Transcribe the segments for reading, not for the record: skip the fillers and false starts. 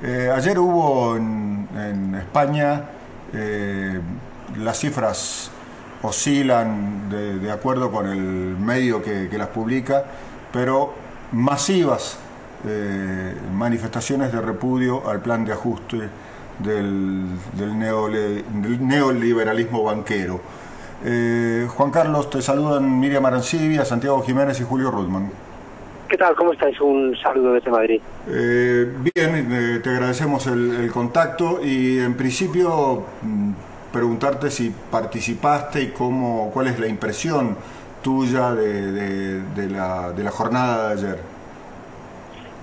Ayer hubo en España, las cifras oscilan de acuerdo con el medio que las publica, pero masivas manifestaciones de repudio al plan de ajuste del neoliberalismo banquero. Juan Carlos, te saludan Miriam Arancibia, Santiago Jiménez y Julio Rudman. ¿Qué tal? ¿Cómo estáis? Un saludo desde Madrid. Bien, te agradecemos el contacto y en principio preguntarte si participaste y cuál es la impresión tuya de la jornada de ayer.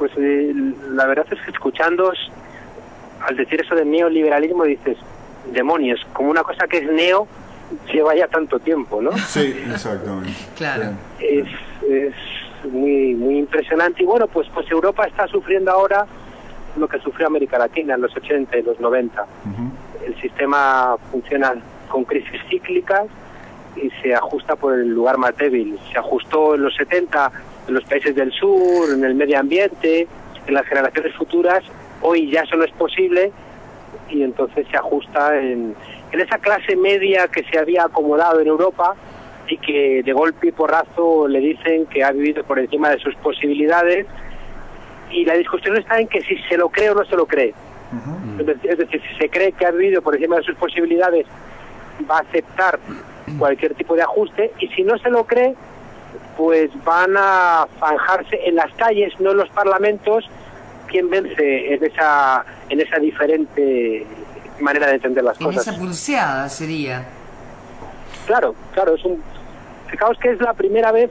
Pues la verdad es que escuchándoos, al decir eso del neoliberalismo dices, demonios, como una cosa que es neo lleva ya tanto tiempo, ¿no? Sí, exactamente. Claro. Es muy impresionante y bueno, pues Europa está sufriendo ahora lo que sufrió América Latina en los 80 y los 90. El sistema funciona con crisis cíclicas y se ajusta por el lugar más débil. Se ajustó en los 70 en los países del sur, en el medio ambiente, en las generaciones futuras. Hoy ya eso no es posible y entonces se ajusta en esa clase media que se había acomodado en Europa y que de golpe y porrazo le dicen que ha vivido por encima de sus posibilidades, y la discusión está en que si se lo cree o no se lo cree. Es decir, si se cree que ha vivido por encima de sus posibilidades, va a aceptar cualquier tipo de ajuste, y si no se lo cree, pues van a zanjarse en las calles, no en los parlamentos, quién vence en esa diferente manera de entender las cosas. En esa pulseada sería. Claro, fijaos que es la primera vez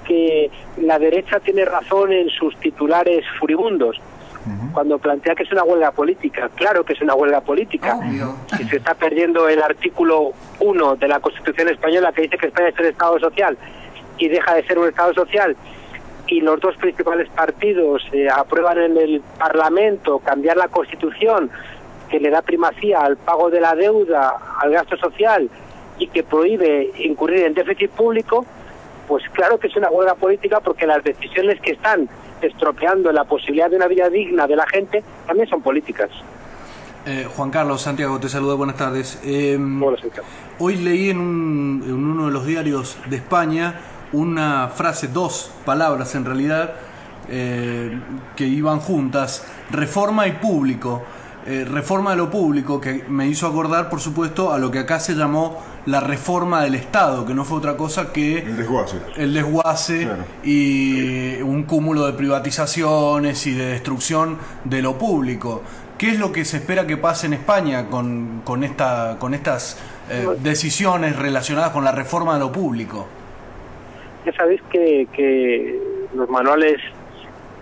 que la derecha tiene razón en sus titulares furibundos. Cuando plantea que es una huelga política, claro que es una huelga política. Obvio. Y se está perdiendo el artículo 1 de la Constitución española, que dice que España es un Estado social y deja de ser un Estado social, y los dos principales partidos aprueban en el Parlamento cambiar la Constitución, que le da primacía al pago de la deuda, al gasto social, y que prohíbe incurrir en déficit público. Pues claro que es una huelga política, porque las decisiones que están estropeando la posibilidad de una vida digna de la gente también son políticas. Juan Carlos, Santiago, te saluda, buenas tardes. Hola, Santiago. Hoy leí en uno de los diarios de España una frase, dos palabras en realidad, que iban juntas: reforma y público. Reforma de lo público, que me hizo acordar, por supuesto, a lo que acá se llamó la reforma del Estado, que no fue otra cosa que el desguace, claro, y un cúmulo de privatizaciones y de destrucción de lo público. ¿Qué es lo que se espera que pase en España con estas decisiones relacionadas con la reforma de lo público? Ya sabéis que los manuales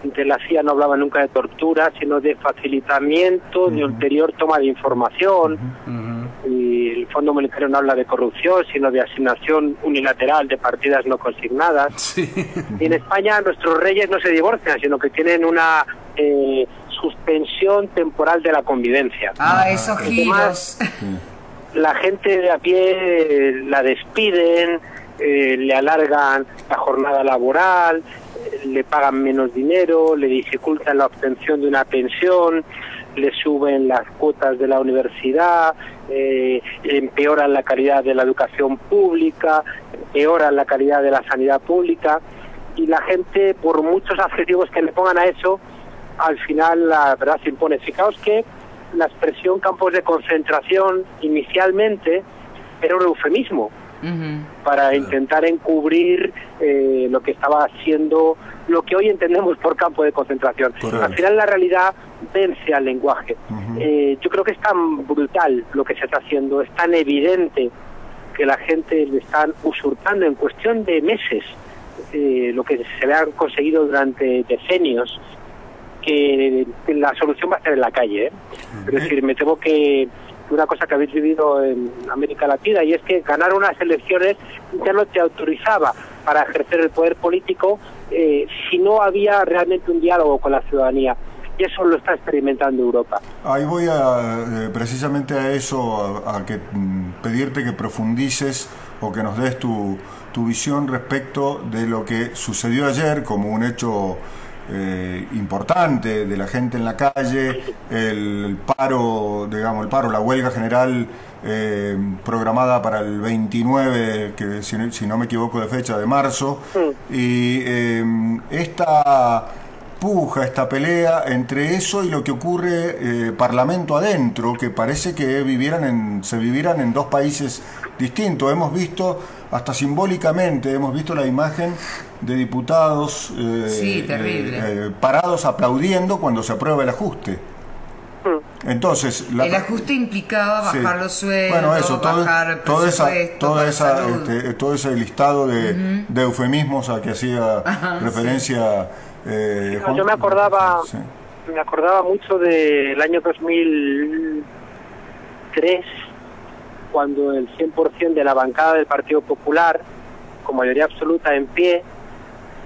de la CIA no hablaban nunca de tortura, sino de facilitamiento, de ulterior toma de información. Y el Fondo Monetario no habla de corrupción, sino de asignación unilateral de partidas no consignadas. Sí. Y en España nuestros reyes no se divorcian, sino que tienen una suspensión temporal de la convivencia. Esos giros. La gente de a pie la despiden, le alargan la jornada laboral, le pagan menos dinero, le dificultan la obtención de una pensión, le suben las cuotas de la universidad, empeoran la calidad de la educación pública, empeoran la calidad de la sanidad pública, y la gente, por muchos adjetivos que le pongan a eso, al final la verdad se impone. Fijaos que la expresión campos de concentración inicialmente era un eufemismo para intentar encubrir lo que estaba siendo, lo que hoy entendemos por campo de concentración. Correcto. Al final la realidad vence al lenguaje. Yo creo que es tan brutal lo que se está haciendo, es tan evidente que la gente le están usurpando en cuestión de meses lo que se le ha conseguido durante decenios, que la solución va a estar en la calle. Es decir, me temo que una cosa que habéis vivido en América Latina, y es que ganar unas elecciones ya no te autorizaba para ejercer el poder político si no había realmente un diálogo con la ciudadanía. Y eso lo está experimentando Europa. Ahí voy precisamente a eso, a pedirte que profundices o que nos des tu visión respecto de lo que sucedió ayer como un hecho importante de la gente en la calle, el paro, digamos, la huelga general programada para el 29, que si no me equivoco de fecha, de marzo, y esta puja, esta pelea entre eso y lo que ocurre parlamento adentro, que parece que se vivieran en dos países distintos. Hemos visto, hasta simbólicamente, hemos visto la imagen de diputados sí, terrible. Parados aplaudiendo cuando se aprueba el ajuste. Entonces, el ajuste implicaba bajar los sueldos, bueno, eso, bajar todo ese listado de eufemismos a que hacía referencia Juan. Yo me acordaba mucho del año 2003, cuando el 100% de la bancada del Partido Popular, con mayoría absoluta en pie,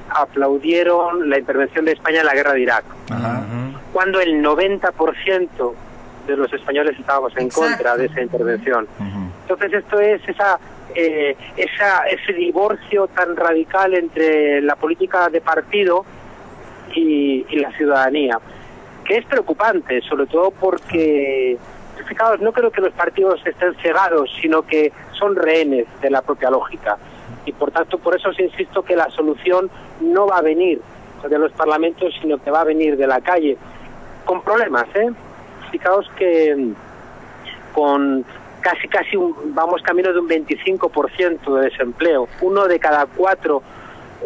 aplaudieron la intervención de España en la guerra de Irak. Cuando el 90% de los españoles estábamos en contra de esa intervención. Entonces esto es ese divorcio tan radical entre la política de partido y la ciudadanía, que es preocupante, sobre todo porque, fijaos, no creo que los partidos estén cegados, sino que son rehenes de la propia lógica, y por tanto por eso os insisto que la solución no va a venir de los parlamentos, sino que va a venir de la calle, con problemas, Fijaos que con casi vamos camino de un 25% de desempleo. 1 de cada 4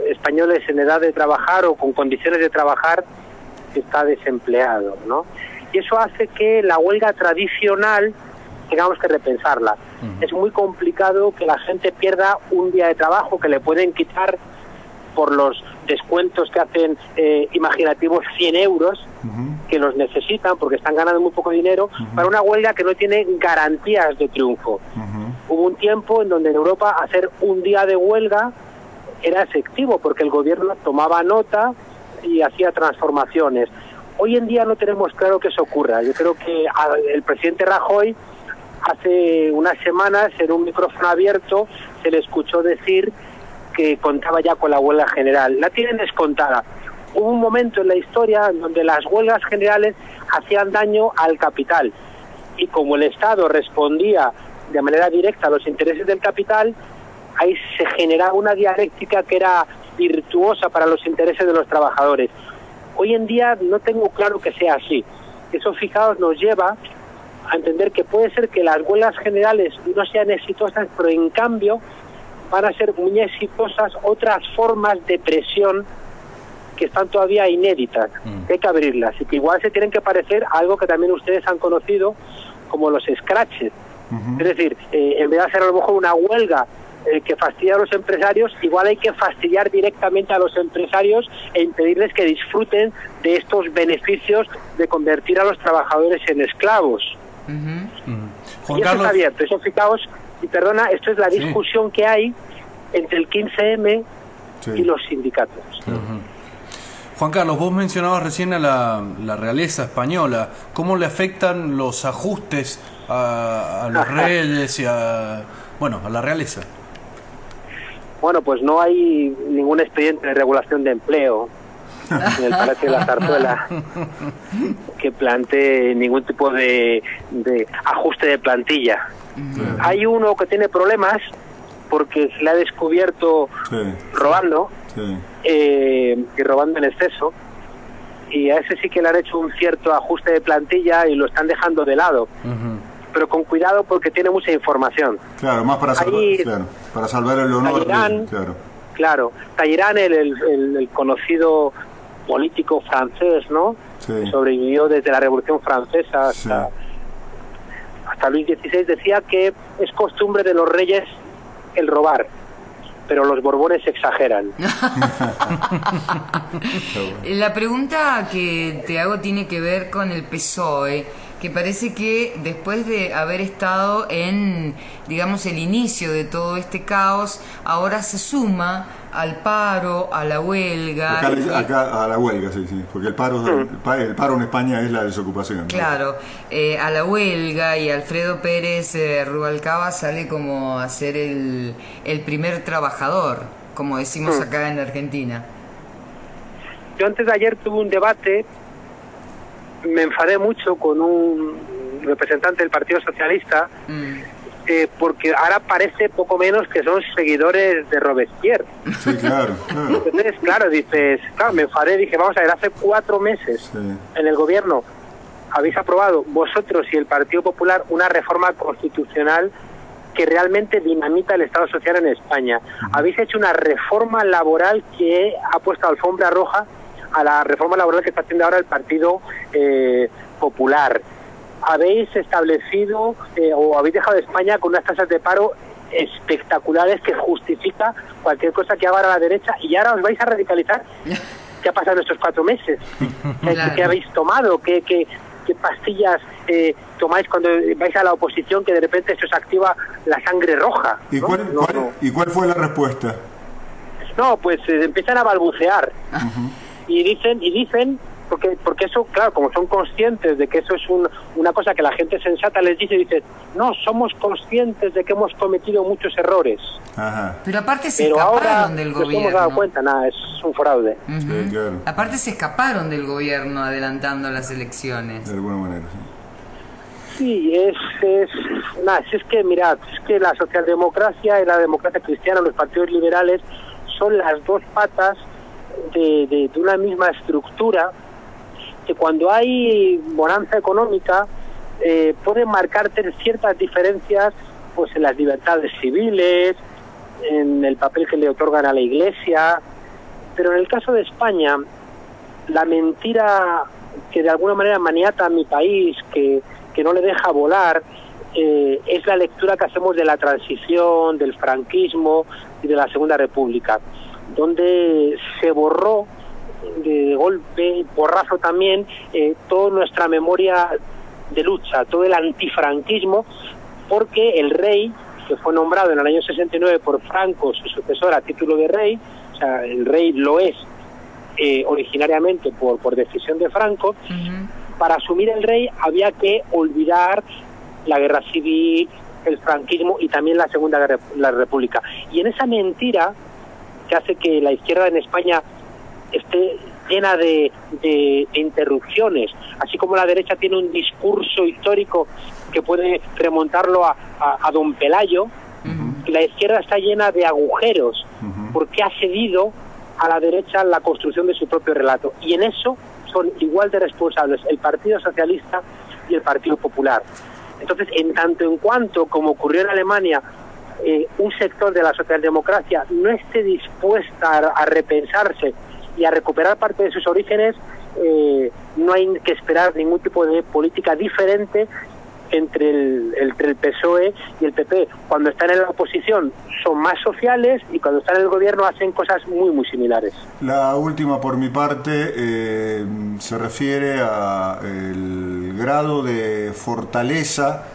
españoles en edad de trabajar o con condiciones de trabajar está desempleado, ¿no? Y eso hace que la huelga tradicional tengamos que repensarla. Es muy complicado que la gente pierda un día de trabajo, que le pueden quitar por los descuentos que hacen imaginativos 100 euros, que los necesitan porque están ganando muy poco dinero, para una huelga que no tiene garantías de triunfo. Hubo un tiempo en donde en Europa hacer un día de huelga era efectivo porque el gobierno tomaba nota y hacía transformaciones. Hoy en día no tenemos claro que eso ocurra. Yo creo que el presidente Rajoy hace unas semanas en un micrófono abierto se le escuchó decir que contaba ya con la huelga general. La tienen descontada. Hubo un momento en la historia en donde las huelgas generales hacían daño al capital, y como el Estado respondía de manera directa a los intereses del capital, ahí se generaba una dialéctica que era virtuosa para los intereses de los trabajadores. Hoy en día no tengo claro que sea así. Eso, fijaos, nos lleva a entender que puede ser que las huelgas generales no sean exitosas, pero en cambio van a ser muy exitosas otras formas de presión que están todavía inéditas, que hay que abrirlas, y que igual se tienen que parecer a algo que también ustedes han conocido como los scratches. Es decir, en vez de hacer a lo mejor una huelga que fastidia a los empresarios, igual hay que fastidiar directamente a los empresarios e impedirles que disfruten de estos beneficios de convertir a los trabajadores en esclavos. Juan y eso Carlos... está abierto, eso, fijaos, y perdona, esto es la discusión que hay entre el 15M y los sindicatos. Juan Carlos, vos mencionabas recién a la realeza española. ¿Cómo le afectan los ajustes a los reyes y a la realeza? Bueno, pues no hay ningún expediente de regulación de empleo en el Palacio de la Zarzuela que plantee ningún tipo de ajuste de plantilla. Hay uno que tiene problemas porque se le ha descubierto robando, y robando en exceso, y a ese sí que le han hecho un cierto ajuste de plantilla y lo están dejando de lado. Pero con cuidado porque tiene mucha información. Claro, más para salvar el honor. Talleyrand, el conocido político francés, ¿no? Sobrevivió desde la Revolución Francesa hasta Luis XVI, decía que es costumbre de los reyes el robar, pero los Borbones exageran. La pregunta que te hago tiene que ver con el PSOE, que parece que después de haber estado en, digamos, el inicio de todo este caos, ahora se suma al paro, a la huelga. Acá a la huelga, sí, porque el paro en España es la desocupación. Claro, a la huelga, y Alfredo Pérez Rubalcaba sale como a ser el primer trabajador, como decimos acá en Argentina. yo antes de ayer tuve un debate, me enfadé mucho con un representante del Partido Socialista, porque ahora parece poco menos que son seguidores de Robespierre. Sí, claro. Entonces, claro, dices, claro, me enfadé, dije, vamos a ver, hace 4 meses en el gobierno habéis aprobado vosotros y el Partido Popular una reforma constitucional que realmente dinamita el Estado social en España. Habéis hecho una reforma laboral que ha puesto alfombra roja a la reforma laboral que está haciendo ahora el Partido Popular. Habéis establecido o habéis dejado a España con unas tasas de paro espectaculares que justifica cualquier cosa que haga ahora la derecha, y ahora os vais a radicalizar. ¿Qué ha pasado en estos 4 meses? Claro. ¿Qué habéis tomado? ¿Qué pastillas tomáis cuando vais a la oposición, que de repente se os activa la sangre roja? ¿Y, ¿no? cuál fue la respuesta? No, pues empiezan a balbucear y dicen porque eso, claro, como son conscientes de que eso es una cosa que la gente sensata les dice, no, somos conscientes de que hemos cometido muchos errores. Ajá. Pero aparte se Pero escaparon ahora del nos gobierno. hemos dado cuenta, nada, es un fraude. Sí, claro. Aparte se escaparon del gobierno adelantando las elecciones. De alguna manera, sí. Sí, es que mirad, es que la socialdemocracia y la democracia cristiana, los partidos liberales, son las dos patas de una misma estructura, que cuando hay bonanza económica pueden marcarte ciertas diferencias, pues en las libertades civiles, en el papel que le otorgan a la Iglesia, pero en el caso de España, la mentira que de alguna manera maniata a mi país, que no le deja volar, es la lectura que hacemos de la transición, del franquismo y de la Segunda República, donde se borró de golpe, porrazo también, toda nuestra memoria de lucha, todo el antifranquismo, porque el rey, que fue nombrado en el año 69 por Franco, su sucesor a título de rey, o sea, el rey lo es originariamente por decisión de Franco, para asumir el rey había que olvidar la guerra civil, el franquismo y también la Segunda República. Y en esa mentira que hace que la izquierda en España esté llena de interrupciones, así como la derecha tiene un discurso histórico que puede remontarlo a don Pelayo, la izquierda está llena de agujeros, porque ha cedido a la derecha la construcción de su propio relato, y en eso son igual de responsables el Partido Socialista y el Partido Popular. Entonces, en tanto en cuanto, como ocurrió en Alemania, un sector de la socialdemocracia no esté dispuesta a repensarse y a recuperar parte de sus orígenes, no hay que esperar ningún tipo de política diferente entre el PSOE y el PP. Cuando están en la oposición son más sociales, y cuando están en el gobierno hacen cosas muy, muy similares. La última por mi parte se refiere a el grado de fortaleza,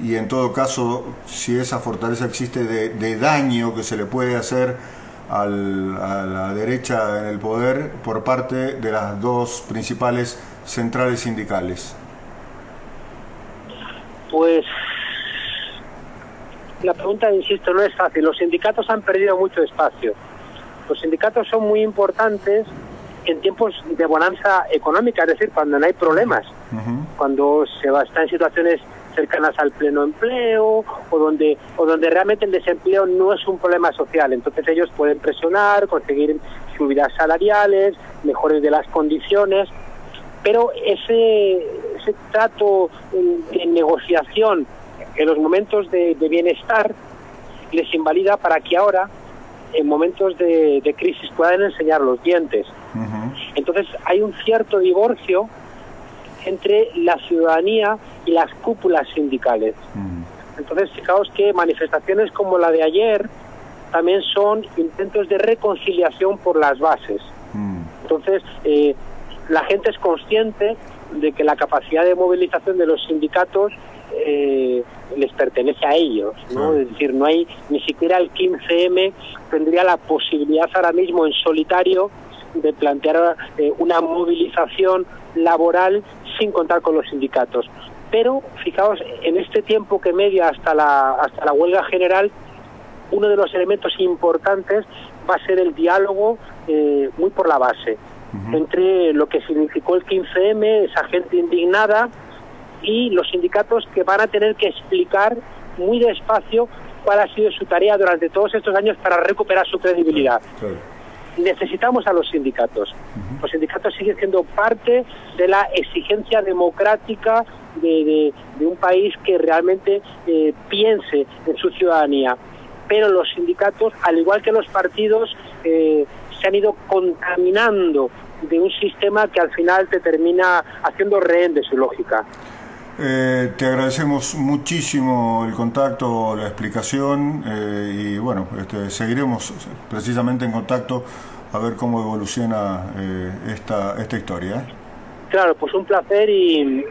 y en todo caso, si esa fortaleza existe, de daño que se le puede hacer a la derecha en el poder por parte de las dos principales centrales sindicales. Pues la pregunta, insisto, no es fácil. Los sindicatos han perdido mucho espacio. Los sindicatos son muy importantes en tiempos de bonanza económica, es decir, cuando no hay problemas, cuando está en situaciones cercanas al pleno empleo, o donde realmente el desempleo no es un problema social. Entonces ellos pueden presionar, conseguir subidas salariales, mejores de las condiciones, pero ese trato de negociación en los momentos de bienestar les invalida para que ahora, en momentos de crisis, puedan enseñar los dientes. Entonces hay un cierto divorcio entre la ciudadanía y las cúpulas sindicales. Entonces, fijaos que manifestaciones como la de ayer también son intentos de reconciliación por las bases. Entonces, la gente es consciente de que la capacidad de movilización de los sindicatos les pertenece a ellos, ¿no? Es decir, no hay, ni siquiera el 15M tendría la posibilidad ahora mismo en solitario de plantear una movilización laboral sin contar con los sindicatos. Pero fijaos, en este tiempo que media hasta la huelga general, uno de los elementos importantes va a ser el diálogo muy por la base. entre lo que significó el 15M, esa gente indignada, y los sindicatos que van a tener que explicar muy despacio cuál ha sido su tarea durante todos estos años para recuperar su credibilidad. Claro. Necesitamos a los sindicatos. Los sindicatos siguen siendo parte de la exigencia democrática de un país que realmente piense en su ciudadanía. Pero los sindicatos, al igual que los partidos, se han ido contaminando de un sistema que al final te termina haciendo rehén de su lógica. Te agradecemos muchísimo el contacto, la explicación y bueno, seguiremos precisamente en contacto a ver cómo evoluciona esta historia. Claro, pues un placer y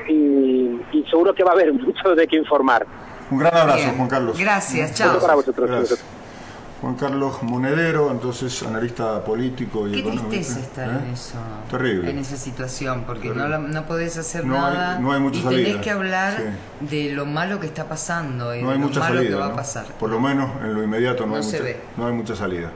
seguro que va a haber mucho de qué informar. Un gran abrazo, Bien. Juan Carlos. Gracias, chao. Para vosotros. Gracias. Juan Carlos Monedero, entonces analista político y Qué económico. tristeza estar en eso. Terrible. En esa situación, porque Terrible. no podés hacer No hay- nada. no hay mucha y salida. tenés que hablar Sí. de lo malo que está pasando y No hay de lo mucha malo salida, que va ¿no? a pasar. Por lo menos en lo inmediato no No hay se mucha, ve. no hay mucha salida.